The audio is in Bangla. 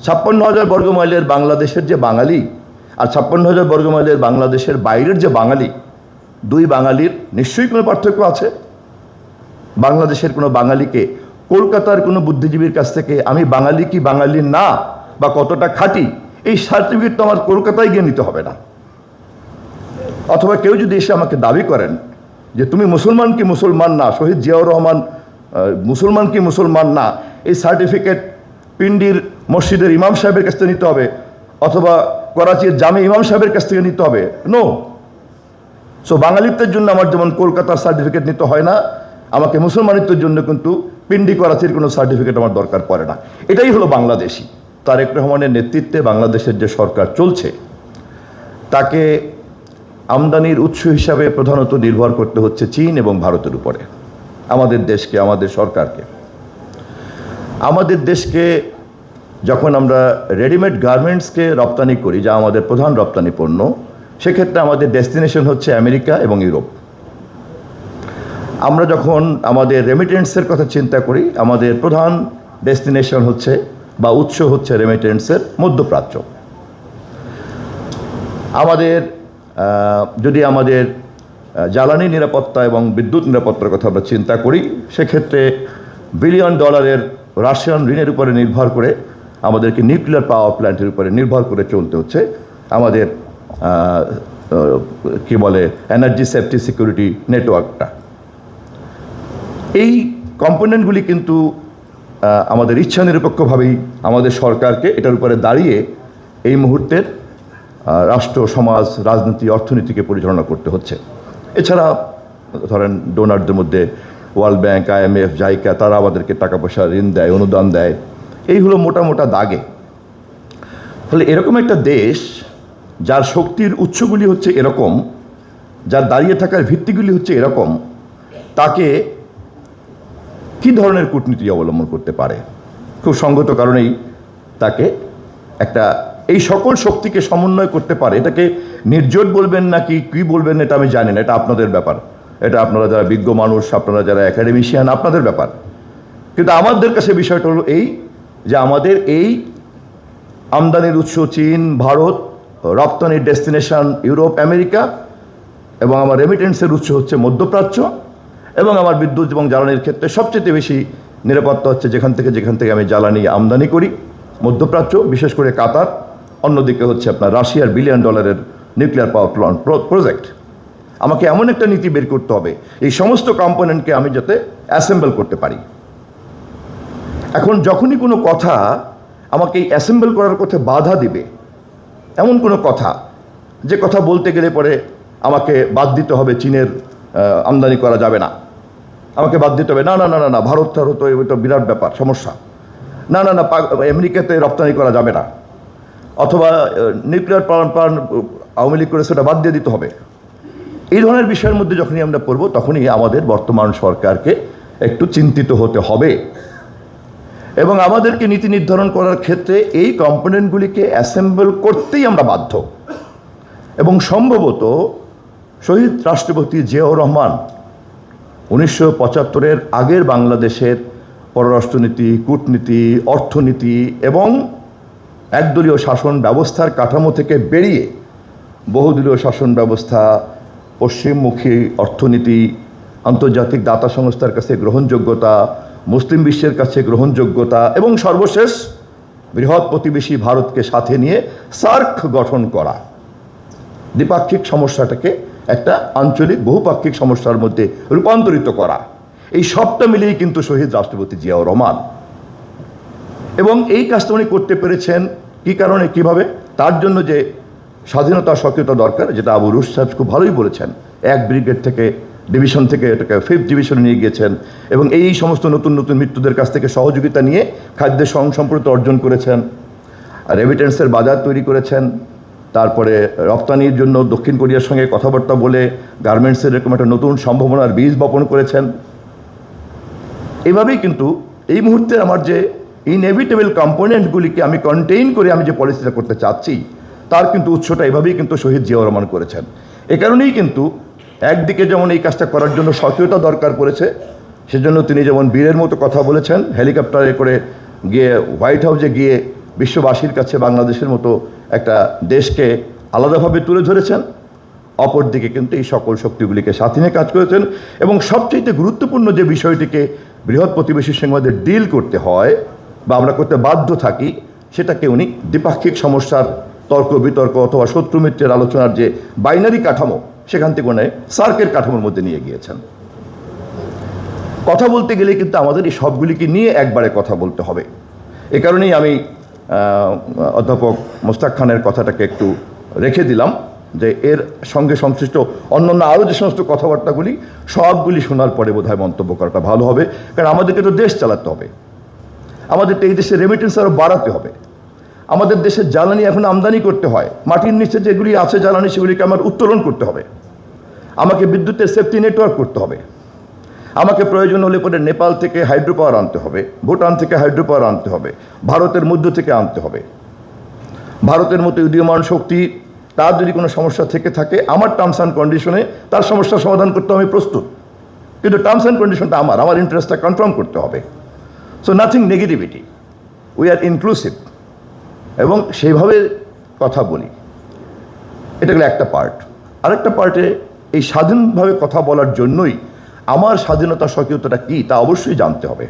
56,000 বর্গমাইলের বাংলাদেশের যে বাঙালি আর 56,000 বর্গমাইলের বাংলাদেশের বাইরের যে বাঙালি, দুই বাঙালির নিশ্চয়ই কোনো পার্থক্য আছে। বাংলাদেশের কোনো বাঙালিকে কলকাতার কোনো বুদ্ধিজীবীর কাছ থেকে আমি বাঙালি কি বাঙালি না বা কতটা খাঁটি এই সার্টিফিকেট তো আমার কলকাতায় গিয়ে নিতে হবে না। অথবা কেউ যদি এসে আমাকে দাবি করেন যে তুমি মুসলমান কি মুসলমান না, শহীদ জিয়াউর রহমান মুসলমান কি মুসলমান না, এই সার্টিফিকেট পিন্ডির মসজিদের ইমাম সাহেবের কাছ থেকে নিতে হবে অথবা করাচির জামে ইমাম সাহেবের কাছ থেকে নিতে হবে। নো। সো বাঙালিত্বের জন্য আমার যেমন কলকাতার সার্টিফিকেট নিতে হয় না, আমাকে মুসলমানিত্বের জন্য কিন্তু পিন্ডি করাচির কোনো সার্টিফিকেট আমার দরকার পড়ে না। এটাই হলো বাংলাদেশি। তারেক রহমানের নেতৃত্বে বাংলাদেশের যে সরকার চলছে তাকে আমদানির উৎস হিসাবে প্রধানত নির্ভর করতে হচ্ছে চীন এবং ভারতের উপরে। আমাদের দেশকে, আমাদের সরকারকে, আমাদের দেশকে যখন আমরা রেডিমেড গার্মেন্টসকে রপ্তানি করি, যা আমাদের প্রধান রপ্তানি পণ্য, সেক্ষেত্রে আমাদের ডেস্টিনেশন হচ্ছে আমেরিকা এবং ইউরোপ। আমরা যখন আমাদের রেমিটেন্সের কথা চিন্তা করি, আমাদের প্রধান ডেস্টিনেশন হচ্ছে বা উৎস হচ্ছে রেমিটেন্সের মধ্যপ্রাচ্য। আমাদের যদি আমাদের জ্বালানি নিরাপত্তা এবং বিদ্যুৎ নিরাপত্তার কথা আমরা চিন্তা করি, সেক্ষেত্রে বিলিয়ন ডলারের রাশিয়ান ঋণের উপরে নির্ভর করে আমাদেরকে নিউক্লিয়ার পাওয়ার প্ল্যান্টের উপরে নির্ভর করে চলতে হচ্ছে আমাদের কি বলে এনার্জি সেফটি সিকিউরিটি নেটওয়ার্কটা। এই কম্পোনেন্টগুলি কিন্তু আমাদের ইচ্ছা নিরপেক্ষভাবেই আমাদের সরকারকে এটার উপরে দাঁড়িয়ে এই মুহূর্তের রাষ্ট্র, সমাজ, রাজনীতি, অর্থনীতিকে পরিচালনা করতে হচ্ছে। এছাড়া ধরেন ডোনারদের মধ্যে ওয়ার্ল্ড ব্যাংক, IMF, জাইকা, তারা আমাদেরকে টাকা পয়সা ঋণ দেয়, অনুদান দেয়। এই হলো মোটা মোটা দাগে। ফলে এরকম একটা দেশ যার শক্তির উৎসগুলি হচ্ছে এরকম, যার দাঁড়িয়ে থাকার ভিত্তিগুলি হচ্ছে এরকম, তাকে কি ধরনের কূটনীতি অবলম্বন করতে পারে? খুব সঙ্গত কারণেই তাকে একটা এই সকল শক্তিকে সমন্বয় করতে পারে। এটাকে নির্জোট বলবেন নাকি কি বলবেন এটা আমি জানি না, এটা আপনাদের ব্যাপার। এটা আপনারা যারা বিজ্ঞ মানুষ, আপনারা যারা একাডেমিশিয়ান, আপনাদের ব্যাপার। কিন্তু আমাদের কাছে বিষয়টা হলো এই যে আমাদের এই আমদানির উৎস চীন, ভারত, রপ্তানির ডেস্টিনেশন ইউরোপ, আমেরিকা, এবং আমার রেমিটেন্সের উৎস হচ্ছে মধ্যপ্রাচ্য, এবং আমার বিদ্যুৎ এবং জ্বালানির ক্ষেত্রে সবচেয়ে বেশি নিরাপত্তা হচ্ছে যেখান থেকে আমি জ্বালানি আমদানি করি, মধ্যপ্রাচ্য, বিশেষ করে কাতার। অন্যদিকে হচ্ছে আপনার রাশিয়ার বিলিয়ন ডলারের নিউক্লিয়ার পাওয়ার প্ল্যান্ট প্রজেক্ট। আমাকে এমন একটা নীতি বের করতে হবে এই সমস্ত কম্পোনেন্টকে আমি যাতে অ্যাসেম্বল করতে পারি। এখন যখনই কোনো কথা আমাকে এই অ্যাসেম্বল করার কথা বাধা দিবে, এমন কোনো কথা যে কথা বলতে গেলে পরে আমাকে বাদ দিতে হবে, চীনের আমদানি করা যাবে না, আমাকে বাদ দিতে হবে, না না না না না ভারত তো এটা বিরাট ব্যাপার, সমস্যা, না না না আমেরিকাতে রপ্তানি করা যাবে না, অথবা nuclear power plant Awami League করে সেটা বাদ দিয়ে দিতে হবে, এই ধরনের বিষয়ের মধ্যে যখনই আমরা পড়ব তখনই আমাদের বর্তমান সরকারকে একটু চিন্তিত হতে হবে। এবং আমাদেরকে নীতি নির্ধারণ করার ক্ষেত্রে এই কম্পোনেন্টগুলিকে অ্যাসেম্বল করতেই আমরা বাধ্য। এবং সম্ভবত শহীদ রাষ্ট্রপতি জিয়াউর রহমান 1975-এর আগের বাংলাদেশের পররাষ্ট্রনীতি, কূটনীতি, অর্থনীতি এবং একদলীয় শাসন ব্যবস্থার কাঠামো থেকে বেরিয়ে বহুদলীয় শাসন ব্যবস্থা, পশ্চিমমুখী অর্থনীতি, আন্তর্জাতিক দাতা সংস্থার কাছে গ্রহণযোগ্যতা, মুসলিম বিশ্বের কাছে গ্রহণযোগ্যতা এবং সর্বশেষ বৃহৎ প্রতিবেশী ভারতকে সাথে নিয়ে সার্ক গঠন করা, দ্বিপাক্ষিক সমস্যাটাকে একটা আঞ্চলিক বহুপাক্ষিক সমস্যার মধ্যে রূপান্তরিত করা, এই সবটা মিলিয়েই কিন্তু শহীদ রাষ্ট্রপতি জিয়াউর রহমান। এবং এই কাজটা উনি করতে পেরেছেন কী কারণে, কীভাবে? তার জন্য যে স্বাধীনতা সক্রিয়তা দরকার, যেটা আবু রুশ সাহেব খুব ভালোই বলেছেন। 1 ব্রিগেড থেকে, ডিভিশন থেকে এটাকে 5th ডিভিশনে নিয়ে গিয়েছেন এবং এই সমস্ত নতুন নতুন মৃত্যুদের কাছ থেকে সহযোগিতা নিয়ে খাদ্যের স্বয়ংসম্পূর্ণতা অর্জন করেছেন, রেমিটেন্সের বাজার তৈরি করেছেন, তারপরে রপ্তানির জন্য দক্ষিণ কোরিয়ার সঙ্গে কথাবার্তা বলে গার্মেন্টসের এরকম একটা নতুন সম্ভাবনার বীজ বপন করেছেন। এইভাবেই কিন্তু এই মুহূর্তে আমার যে ইনএভিটেবল কম্পোনেন্টগুলিকে আমি কন্টেইন করে আমি যে পলিসিটা করতে চাচ্ছি, তার কিন্তু উৎসটা এভাবেই কিন্তু শহীদ জিয়াউর রহমান করেছেন। এ কারণেই কিন্তু একদিকে যেমন এই কাজটা করার জন্য সক্রিয়তা দরকার পড়েছে, সেজন্য তিনি যেমন বীরের মতো কথা বলেছেন, হেলিকপ্টারে করে গিয়ে হোয়াইট হাউসে গিয়ে বিশ্ববাসীর কাছে বাংলাদেশের মতো একটা দেশকে আলাদাভাবে তুলে ধরেছেন, অপরদিকে কিন্তু এই সকল শক্তিগুলিকে সাথে নিয়ে কাজ করেছেন। এবং সবচেয়ে গুরুত্বপূর্ণ যে বিষয়টিকে বৃহৎ প্রতিবেশীর সঙ্গে আমাদের ডিল করতে হয় বা আমরা করতে বাধ্য থাকি, সেটাকে উনি দ্বিপাক্ষিক সমস্যার তর্ক বিতর্ক অথবা শত্রু মিত্রের আলোচনার যে বাইনারি কাঠামো, সেখান থেকে উনি সার্কের কাঠামোর মধ্যে নিয়ে গিয়েছেন। কথা বলতে গেলে কিন্তু আমাদের এই সবগুলিকে নিয়ে একবারে কথা বলতে হবে। এ কারণেই আমি অধ্যাপক মোস্তাক খানের কথাটাকে একটু রেখে দিলাম, যে এর সঙ্গে সংশ্লিষ্ট অন্যান্য আরও যে সমস্ত কথাবার্তাগুলি সবগুলি শোনার পরে বোধহয় মন্তব্য করাটা ভালো হবে। কারণ আমাদেরকে তো দেশ চালাতে হবে, আমাদের তো এই দেশে রেমিটেন্স আরও বাড়াতে হবে, আমাদের দেশে জ্বালানি এখন আমদানি করতে হয়, মাটির নিচে যেগুলি আছে জ্বালানি সেগুলিকে আমার উত্তোলন করতে হবে, আমাকে বিদ্যুতের সেফটি নেটওয়ার্ক করতে হবে, আমাকে প্রয়োজন হলে পরে নেপাল থেকে হাইড্রো পাওয়ার আনতে হবে, ভুটান থেকে হাইড্রো পাওয়ার আনতে হবে, ভারতের মধ্য থেকে আনতে হবে। ভারতের মতো উদীয়মান শক্তি তার যদি কোনো সমস্যা থেকে থাকে, আমার টার্মস অ্যান্ড কন্ডিশনে তার সমস্যার সমাধান করতে আমি প্রস্তুত, কিন্তু টার্মস অ্যান্ড কন্ডিশনটা আমার ইন্টারেস্টটা কনফার্ম করতে হবে। So nothing negativity, we are inclusive, এবং সেইভাবে কথা বলি। এটা গেলে একটা পার্ট। আরেকটা পার্টে এই স্বাধীনভাবে কথা বলার জন্যই আমার স্বাধীনতা স্বকীয়তাটা কী তা অবশ্যই জানতে হবে।